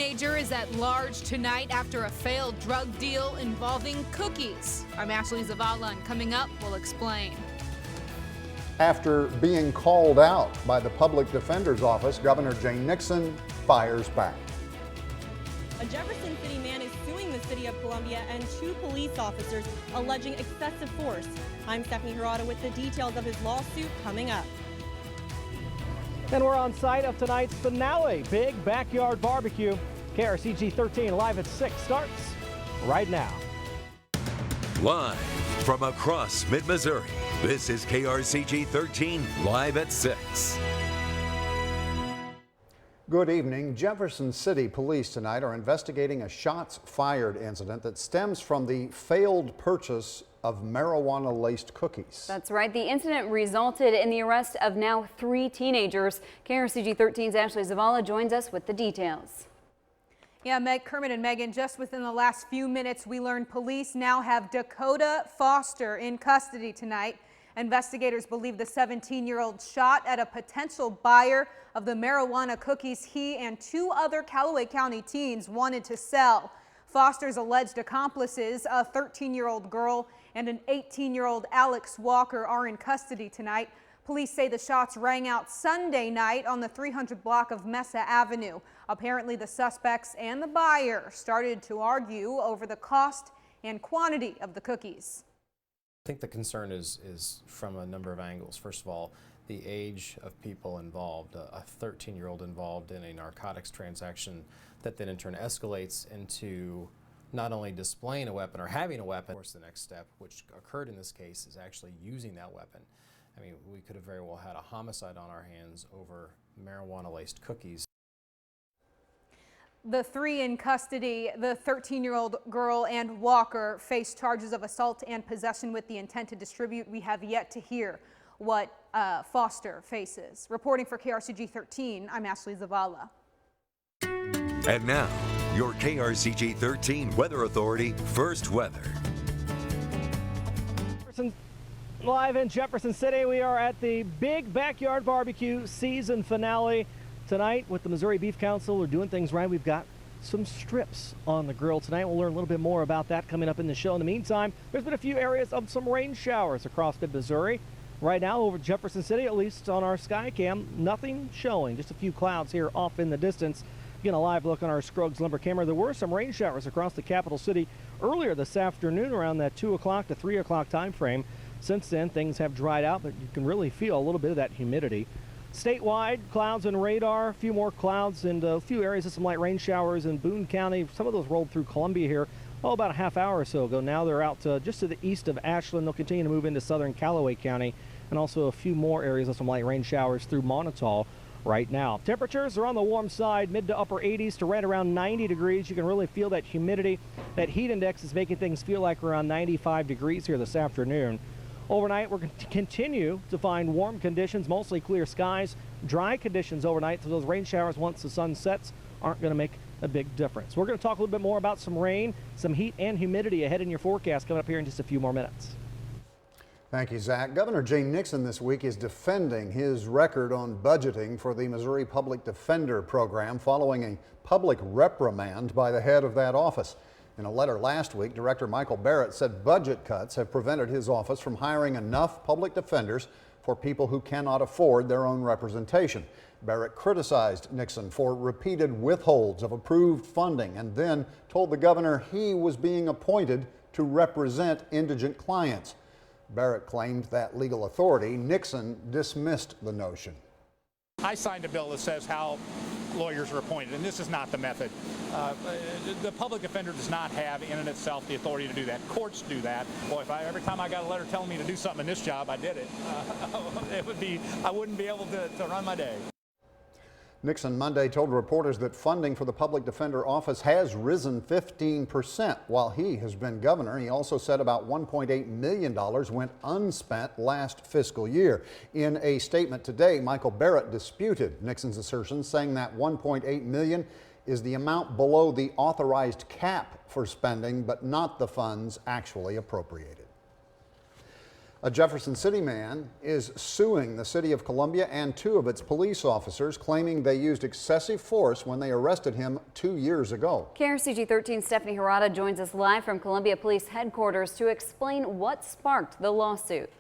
Teenager is at large tonight after a failed drug deal involving cookies. I'm Ashley Zavala, and coming up, we'll explain. After being called out by the Public Defender's Office, Governor Jay Nixon fires back. A Jefferson City man is suing the city of Columbia and 2 police officers alleging excessive force. I'm Stephanie Hirata with the details of his lawsuit coming up. And we're on site of tonight's finale, Big Backyard Barbecue. KRCG 13 live at 6 starts right now. Live from across mid-Missouri, this is KRCG 13 live at 6. Good evening. Jefferson City Police tonight are investigating a shots fired incident that stems from the failed purchase of marijuana-laced cookies. That's right. The incident resulted in the arrest of now 3 teenagers. KRCG 13's Ashley Zavala joins us with the details. Yeah, Meg, Kermit and Megan, just within the last few minutes, we learned police now have Dakota Foster in custody tonight. Investigators believe the 17-year-old shot at a potential buyer of the marijuana cookies he and 2 other Callaway County teens wanted to sell. Foster's alleged accomplices, a 13-year-old girl and an 18-year-old Alex Walker, are in custody tonight. Police say the shots rang out Sunday night on the 300 block of Mesa Avenue. Apparently, the suspects and the buyer started to argue over the cost and quantity of the cookies. I think the concern is from a number of angles. First of all, the age of people involved. A 13-year-old involved in a narcotics transaction that then in turn escalates into not only displaying a weapon or having a weapon. Of course, the next step, which occurred in this case, is actually using that weapon. I mean, we could have very well had a homicide on our hands over marijuana-laced cookies. The 3 in custody, the 13-year-old girl and Walker, face charges of assault and possession with the intent to distribute. We have yet to hear what Foster faces. Reporting for KRCG 13, I'm Ashley Zavala. And now, your KRCG 13 Weather Authority First Weather. Live in Jefferson City, we are at the Big Backyard Barbecue season finale. Tonight with the Missouri Beef Council, we're doing things right. We've got some strips on the grill tonight. We'll learn a little bit more about that coming up in the show. In the meantime, there's been a few areas of some rain showers across mid-Missouri. Right now over Jefferson City, at least on our sky cam, nothing showing. Just a few clouds here off in the distance. Again, a live look on our Scruggs Lumber camera. There were some rain showers across the capital city earlier this afternoon around that 2 o'clock to 3 o'clock time frame. Since then, things have dried out, but you can really feel a little bit of that humidity. Statewide, clouds and radar, a few more clouds and a few areas of some light rain showers in Boone County. Some of those rolled through Columbia here, about a half hour or so ago. Now they're out just to the east of Ashland. They'll continue to move into southern Callaway County, and also a few more areas of some light rain showers through Monotol right now. Temperatures are on the warm side, mid to upper 80s to right around 90 degrees. You can really feel that humidity. That heat index is making things feel like around 95 degrees here this afternoon. Overnight, we're going to continue to find warm conditions, mostly clear skies, dry conditions overnight, so those rain showers once the sun sets aren't going to make a big difference. We're going to talk a little bit more about some rain, some heat and humidity ahead in your forecast coming up here in just a few more minutes. Thank you, Zach. Governor Jay Nixon this week is defending his record on budgeting for the Missouri Public Defender program following a public reprimand by the head of that office. In a letter last week, Director Michael Barrett said budget cuts have prevented his office from hiring enough public defenders for people who cannot afford their own representation. Barrett criticized Nixon for repeated withholds of approved funding and then told the governor he was being appointed to represent indigent clients. Barrett claimed that legal authority. Nixon dismissed the notion. I signed a bill that says how lawyers are appointed, and this is not the method. The public defender does not have in and itself the authority to do that. Courts do that. Boy, if every time I got a letter telling me to do something in this job, I did it, I wouldn't be able to run my day. Nixon Monday told reporters that funding for the public defender office has risen 15% while he has been governor. He also said about $1.8 million went unspent last fiscal year. In a statement today, Michael Barrett disputed Nixon's assertion, saying that $1.8 million is the amount below the authorized cap for spending, but not the funds actually appropriated. A Jefferson City man is suing the city of Columbia and 2 of its police officers, claiming they used excessive force when they arrested him 2 years ago. KRCG 13's Stephanie Hirata joins us live from Columbia Police Headquarters to explain what sparked the lawsuit.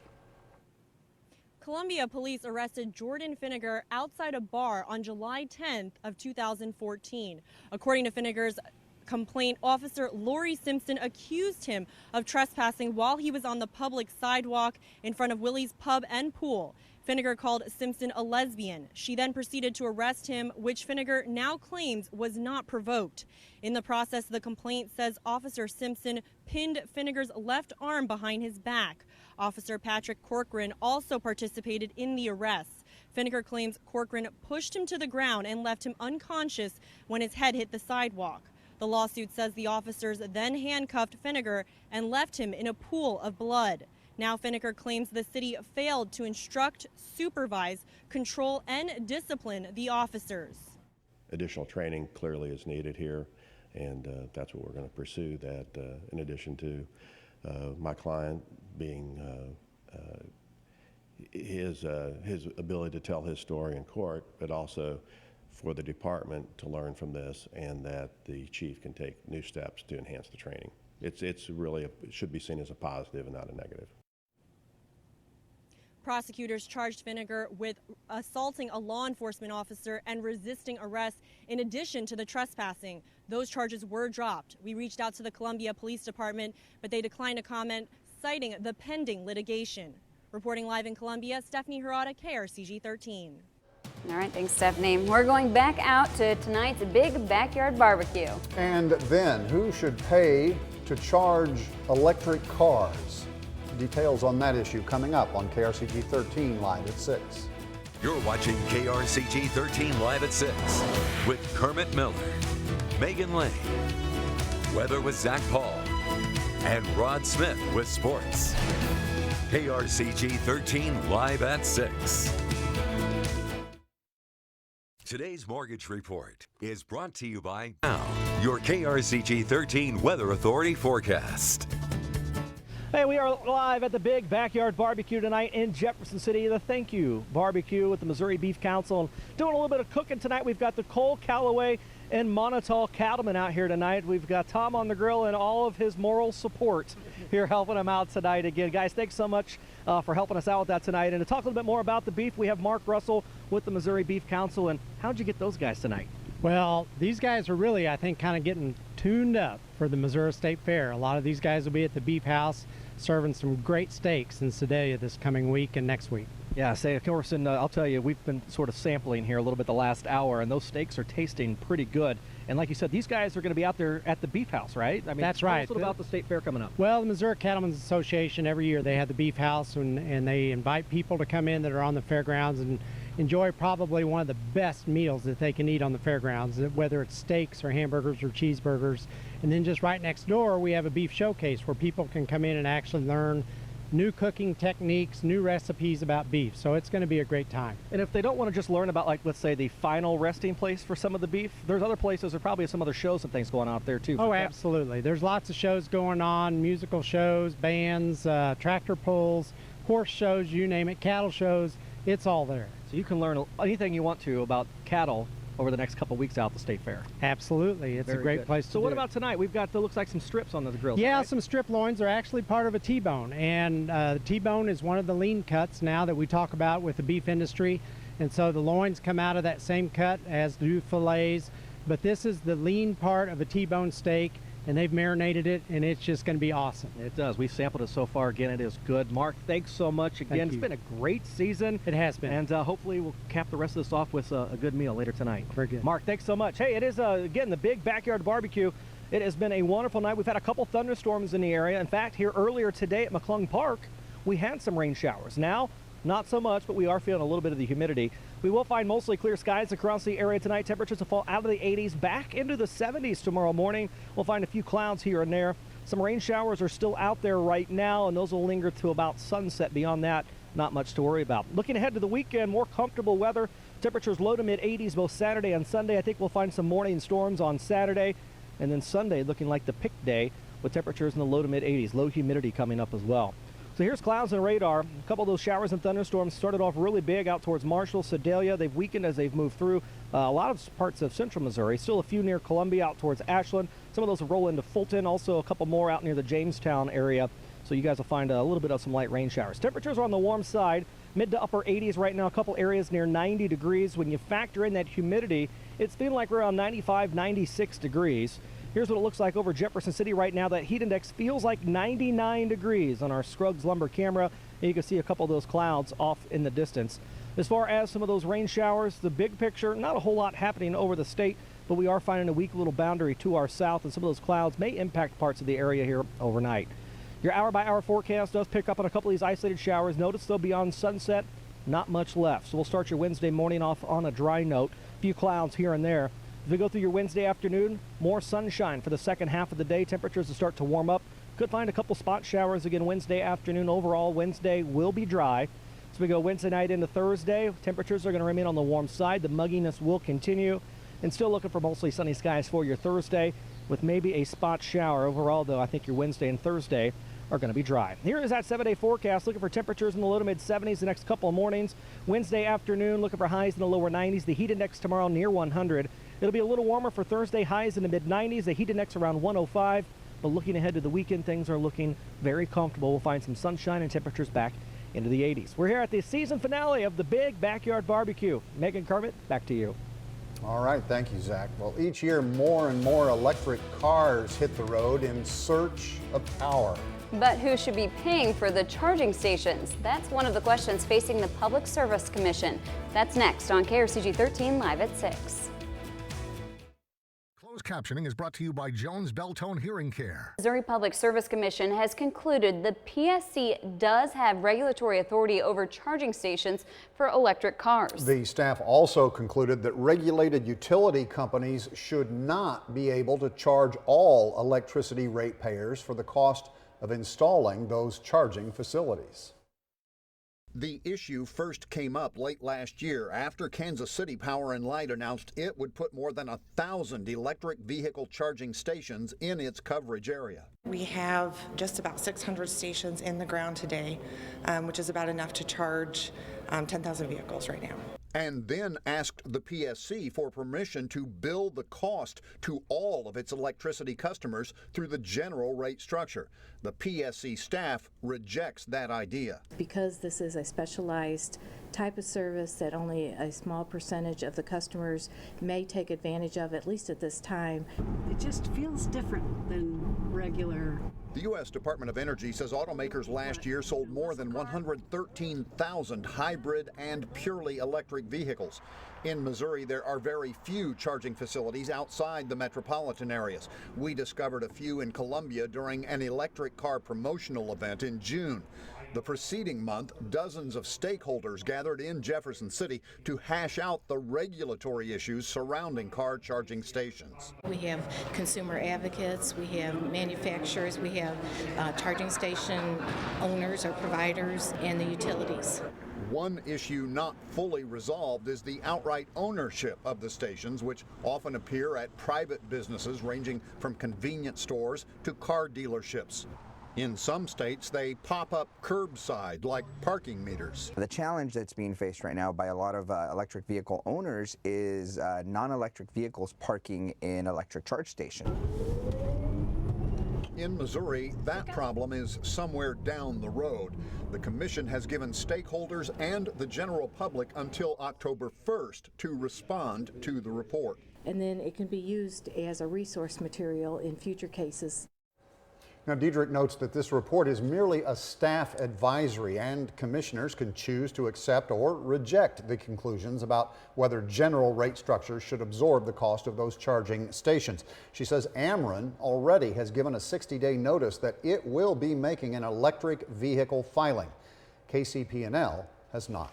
Columbia police arrested Jordan Finnegar outside a bar on July 10th of 2014. According to Finnegar's complaint, Officer Lori Simpson accused him of trespassing while he was on the public sidewalk in front of Willie's Pub and Pool. Finnegar called Simpson a lesbian. She then proceeded to arrest him, which Finnegar now claims was not provoked. In the process, the complaint says Officer Simpson pinned Finnegar's left arm behind his back. Officer Patrick Corcoran also participated in the arrests. Finnegar claims Corcoran pushed him to the ground and left him unconscious when his head hit the sidewalk. The lawsuit says the officers then handcuffed Finnegar and left him in a pool of blood. Now Finnegar claims the city failed to instruct, supervise, control, and discipline the officers. Additional training clearly is needed here, and that's what we're going to pursue, that in addition to my client being his ability to tell his story in court, but also for the department to learn from this, and that the chief can take new steps to enhance the training. It's really, it should be seen as a positive and not a negative. Prosecutors charged Finnegar with assaulting a law enforcement officer and resisting arrest in addition to the trespassing. Those charges were dropped. We reached out to the Columbia Police Department, but they declined to comment, citing the pending litigation. Reporting live in Columbia, Stephanie Hirata, KRCG 13. All right, thanks, Stephanie. We're going back out to tonight's big backyard barbecue. And then, who should pay to charge electric cars? Details on that issue coming up on KRCG 13 live at 6. You're watching KRCG 13 live at 6 with Kermit Miller, Megan Lane, weather with Zach Paul, and Rod Smith with sports. KRCG 13 live at 6. Today's Mortgage Report is brought to you by now, your KRCG 13 Weather Authority forecast. Hey, we are live at the big backyard barbecue tonight in Jefferson City, the Thank You Barbecue with the Missouri Beef Council. And doing a little bit of cooking tonight, we've got the Cole Callaway and Monotol cattlemen out here tonight. We've got Tom on the grill and all of his moral support here helping him out tonight again. Guys, thanks so much for helping us out with that tonight. And to talk a little bit more about the beef, we have Mark Russell with the Missouri Beef Council. And how'd you get those guys tonight? Well, these guys are really, I think, kind of getting tuned up for the Missouri State Fair. A lot of these guys will be at the Beef House serving some great steaks in Sedalia this coming week and next week. Yeah, say, of course, and I'll tell you, we've been sort of sampling here a little bit the last hour, and those steaks are tasting pretty good. And like you said, these guys are going to be out there at the Beef House, right? I mean, that's right. Tell us about the State Fair coming up. Well, the Missouri Cattlemen's Association, every year they have the Beef House, and they invite people to come in that are on the fairgrounds and enjoy probably one of the best meals that they can eat on the fairgrounds, whether it's steaks or hamburgers or cheeseburgers. And then just right next door, we have a beef showcase where people can come in and actually learn new cooking techniques, new recipes about beef. So it's going to be a great time. And if they don't want to just learn about, like, let's say the final resting place for some of the beef, there's other places, or probably some other shows and things going on out there too. Oh, absolutely. There's lots of shows going on, musical shows, bands, tractor pulls, horse shows, you name it, cattle shows. It's all there. So you can learn anything you want to about cattle over the next couple weeks out at the State Fair. Absolutely. It's Very a great good. place to So what do. about tonight? We've got, looks like some strips on the grill. Yeah, right? some strip loins are actually part of a T-bone. And the T-bone is one of the lean cuts now that we talk about with the beef industry. And so the loins come out of that same cut, as do fillets. But this is the lean part of a T-bone steak, and they've marinated it, and it's just going to be awesome. It does. We've sampled it so far. Again, it is good. Mark, thanks so much again. Thank It's you. been a great season. It has been. And hopefully we'll cap the rest of this off with a good meal later tonight. Very good. Mark, thanks so much. Hey, it is, again, the big backyard barbecue. It has been a wonderful night. We've had a couple thunderstorms in the area. In fact, here earlier today at McClung Park, we had some rain showers. Now, not so much, but we are feeling a little bit of the humidity. We will find mostly clear skies across the area tonight. Temperatures will fall out of the 80s, back into the 70s tomorrow morning. We'll find a few clouds here and there. Some rain showers are still out there right now, and those will linger to about sunset. Beyond that, not much to worry about. Looking ahead to the weekend, more comfortable weather. Temperatures low to mid 80s both Saturday and Sunday. I think we'll find some morning storms on Saturday, and then Sunday looking like the pick day with temperatures in the low to mid 80s. Low humidity coming up as well. So here's clouds and radar. A couple of those showers and thunderstorms started off really big out towards Marshall, Sedalia. They've weakened as they've moved through a lot of parts of central Missouri. Still a few near Columbia out towards Ashland. Some of those will roll into Fulton. Also a couple more out near the Jamestown area. So you guys will find a little bit of some light rain showers. Temperatures are on the warm side, mid to upper 80s right now. A couple areas near 90 degrees. When you factor in that humidity, it's feeling like we're around 95, 96 degrees. Here's what it looks like over Jefferson City right now. That heat index feels like 99 degrees on our Scruggs Lumber camera. And you can see a couple of those clouds off in the distance. As far as some of those rain showers, the big picture, not a whole lot happening over the state, but we are finding a weak little boundary to our south, and some of those clouds may impact parts of the area here overnight. Your hour-by-hour forecast does pick up on a couple of these isolated showers. Notice, though, beyond sunset, not much left. So we'll start your Wednesday morning off on a dry note. A few clouds here and there. As we go through your Wednesday afternoon, more sunshine for the second half of the day. Temperatures will start to warm up. Could find a couple spot showers again Wednesday afternoon. Overall, Wednesday will be dry. As we go Wednesday night into Thursday, temperatures are going to remain on the warm side. The mugginess will continue. And still looking for mostly sunny skies for your Thursday with maybe a spot shower. Overall, though, I think your Wednesday and Thursday are going to be dry. Here is that 7-day forecast. Looking for temperatures in the low to mid 70s the next couple of mornings. Wednesday afternoon, looking for highs in the lower 90s. The heat index tomorrow near 100. It'll be a little warmer for Thursday, highs in the mid 90s. The heat index around 105. But looking ahead to the weekend, things are looking very comfortable. We'll find some sunshine and temperatures back into the 80s. We're here at the season finale of the Big Backyard Barbecue. Megan Kermit, back to you. All right, thank you, Zach. Well, each year more and more electric cars hit the road in search of power. But who should be paying for the charging stations? That's one of the questions facing the Public Service Commission. That's next on KRCG 13 Live at 6. Closed captioning is brought to you by Jones Beltone Hearing Care. Missouri Public Service Commission has concluded the PSC does have regulatory authority over charging stations for electric cars. The staff also concluded that regulated utility companies should not be able to charge all electricity ratepayers for the cost of installing those charging facilities. The issue first came up late last year after Kansas City Power and Light announced it would put more than 1,000 electric vehicle charging stations in its coverage area. We have just about 600 stations in the ground today, which is about enough to charge 10,000 vehicles right now. And then asked the PSC for permission to bill the cost to all of its electricity customers through the general rate structure. The PSC staff rejects that idea. Because this is a specialized type of service that only a small percentage of the customers may take advantage of, at least at this time. It just feels different than regular. The U.S. Department of Energy says automakers last year sold more than 113,000 hybrid and purely electric vehicles. In Missouri, there are very few charging facilities outside the metropolitan areas. We discovered a few in Columbia during an electric car promotional event in June. The preceding month, dozens of stakeholders gathered in Jefferson City to hash out the regulatory issues surrounding car charging stations. We have consumer advocates, we have manufacturers, we have charging station owners or providers, and the utilities. One issue not fully resolved is the outright ownership of the stations, which often appear at private businesses ranging from convenience stores to car dealerships. In some states, they pop up curbside like parking meters. The challenge that's being faced right now by a lot of electric vehicle owners is non-electric vehicles parking in electric charge stations. In Missouri, that problem is somewhere down the road. The commission has given stakeholders and the general public until October 1st to respond to the report. And then it can be used as a resource material in future cases. Now, Diedrich notes that this report is merely a staff advisory and commissioners can choose to accept or reject the conclusions about whether general rate structures should absorb the cost of those charging stations. She says Ameren already has given a 60-day notice that it will be making an electric vehicle filing. KCP&L has not.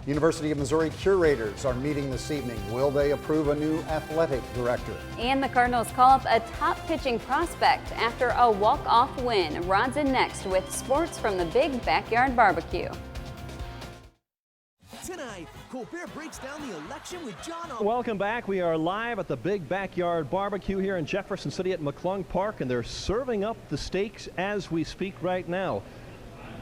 University of Missouri curators are meeting this evening. Will they approve a new athletic director? And the Cardinals call up a top pitching prospect after a walk-off win. Rod's in next with sports from the Big Backyard Barbecue. Tonight, Colbert breaks down the election with John. Welcome back. We are live at the Big Backyard Barbecue here in Jefferson City at McClung Park, and they're serving up the steaks as we speak right now.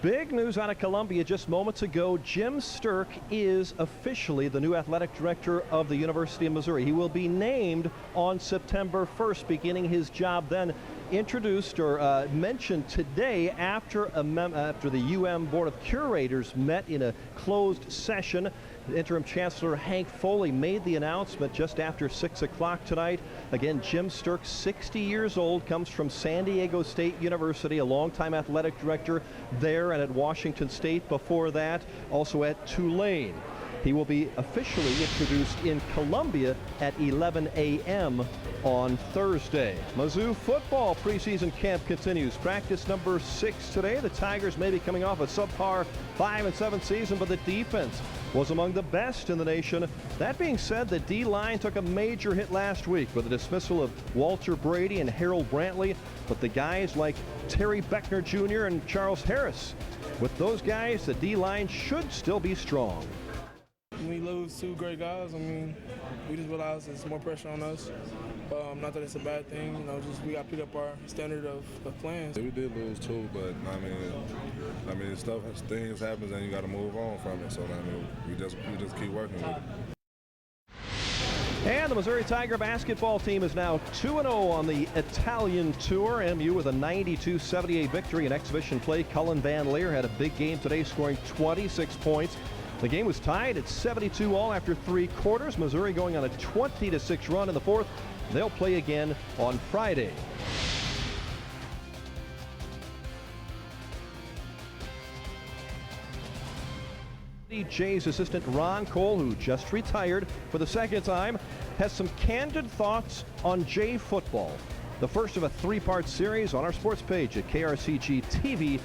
Big news out of Columbia just moments ago. Jim Sturk is officially the new athletic director of the University of Missouri. He will be named on September 1st, beginning his job then. Introduced or mentioned today after the UM Board of Curators met in a closed session. Interim Chancellor Hank Foley made the announcement just after 6 o'clock tonight. Again, Jim Sturk, 60 years old, comes from San Diego State University, a longtime athletic director there and at Washington State before that, also at Tulane. He will be officially introduced in Columbia at 11 a.m. on Thursday. Mizzou football preseason camp continues. Practice number 6 today. The Tigers may be coming off a subpar 5-7 season, but the defense was among the best in the nation. That being said, the D-line took a major hit last week with the dismissal of Walter Brady and Harold Brantley, but the guys like Terry Beckner Jr. and Charles Harris, with those guys, the D-line should still be strong. When we lose two great guys, I mean, we just realize there's more pressure on us. Not that it's a bad thing, you know, just we got to pick up our standard of playing. We did lose two, but I mean, things happen and you got to move on from it. So I mean, we just keep working with it. And the Missouri Tiger basketball team is now 2-0 on the Italian tour. MU with a 92-78 victory in exhibition play. Cullen Van Leer had a big game today, scoring 26 points. The game was tied at 72 all after 3 quarters. Missouri going on a 20-6 run in the fourth. They'll play again on Friday. Jay's assistant Ron Cole, who just retired for the second time, has some candid thoughts on Jay football. The first of a 3-part series on our sports page at krcgtv.com.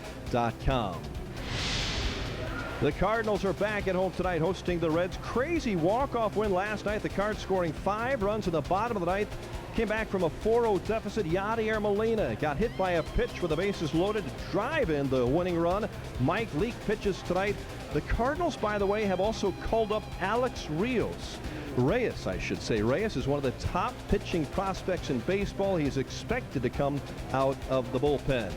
The Cardinals are back at home tonight hosting the Reds. Crazy walk-off win last night. The Cards scoring 5 runs in the bottom of the ninth. Came back from a 4-0 deficit. Yadier Molina got hit by a pitch with the bases loaded to drive in the winning run. Mike Leake pitches tonight. The Cardinals, by the way, have also called up Alex Reyes, I should say. Reyes is one of the top pitching prospects in baseball. He's expected to come out of the bullpen.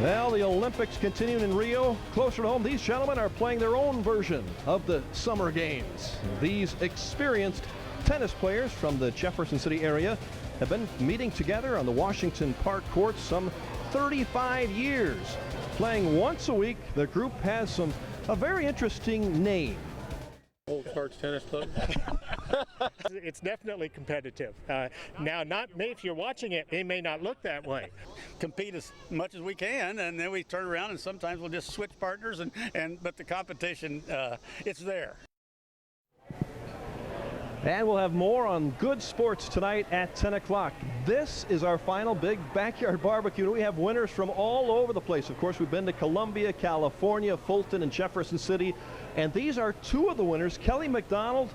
Well, the Olympics continuing in Rio. Closer to home, these gentlemen are playing their own version of the Summer Games. These experienced tennis players from the Jefferson City area have been meeting together on the Washington Park courts some 35 years. Playing once a week, the group has a very interesting name. Old Parks Tennis Club. It's definitely competitive. Now, if you're watching it, it may not look that way. Compete as much as we can, and then we turn around and sometimes we'll just switch partners, but the competition, it's there. And we'll have more on good sports tonight at 10 o'clock. This is our final big backyard barbecue. We have winners from all over the place. Of course, we've been to Columbia, California, Fulton, and Jefferson City. And these are 2 of the winners. Kelly McDonald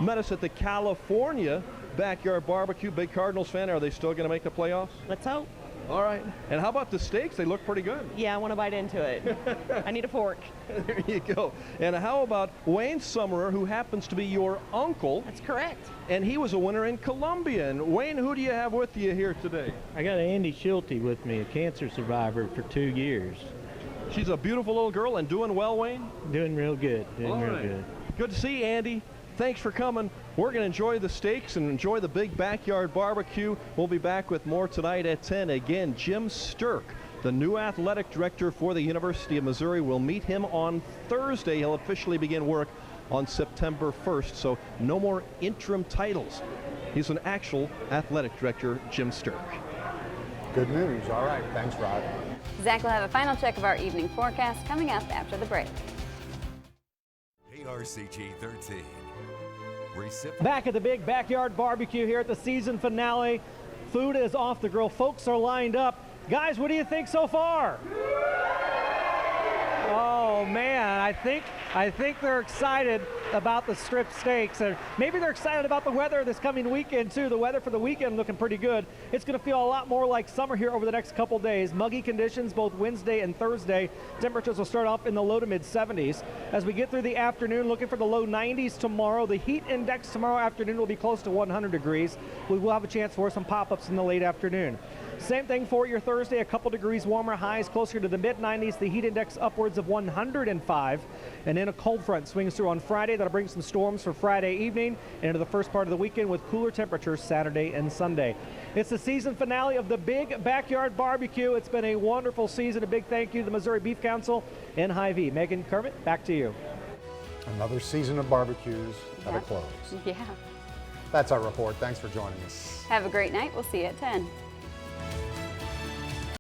met us at the California backyard barbecue. Big Cardinals fan. Are they still going to make the playoffs? Let's hope. All right. And how about the steaks? They look pretty good. Yeah, I want to bite into it. I need a fork. There you go. And how about Wayne Summerer, who happens to be your uncle? That's correct. And he was a winner in Columbia. And Wayne, who do you have with you here today? I got Andy Schulte with me, a cancer survivor for 2 years. She's a beautiful little girl and doing well, Wayne? Doing real good. Good. Good to see you, Andy. Thanks for coming. We're going to enjoy the steaks and enjoy the big backyard barbecue. We'll be back with more tonight at 10. Again, Jim Sturk, the new athletic director for the University of Missouri. We'll meet him on Thursday. He'll officially begin work on September 1st, so no more interim titles. He's an actual athletic director, Jim Sturk. Good news. All right. Thanks, Rod. Zach will have a final check of our evening forecast coming up after the break. KRCG 13. Back at the big backyard barbecue here at the season finale. Food is off the grill. Folks are lined up. Guys, what do you think so far? Oh man, I think they're excited about the strip steaks, or maybe they're excited about the weather this coming weekend too. The weather for the weekend looking pretty good. It's going to feel a lot more like summer here over the next couple days. Muggy conditions both Wednesday and Thursday. Temperatures will start off in the low to mid 70s. As we get through the afternoon, looking for the low 90s tomorrow. The heat index tomorrow afternoon will be close to 100 degrees. We will have a chance for some pop-ups in the late afternoon. Same thing for your Thursday, a couple degrees warmer, highs closer to the mid-90s, the heat index upwards of 105. And then a cold front swings through on Friday. That'll bring some storms for Friday evening and into the first part of the weekend with cooler temperatures Saturday and Sunday. It's the season finale of the Big Backyard Barbecue. It's been a wonderful season. A big thank you to the Missouri Beef Council and Hy-Vee. Megan, Kermit, back to you. Another season of barbecues at a close. Yeah. That's our report. Thanks for joining us. Have a great night. We'll see you at 10.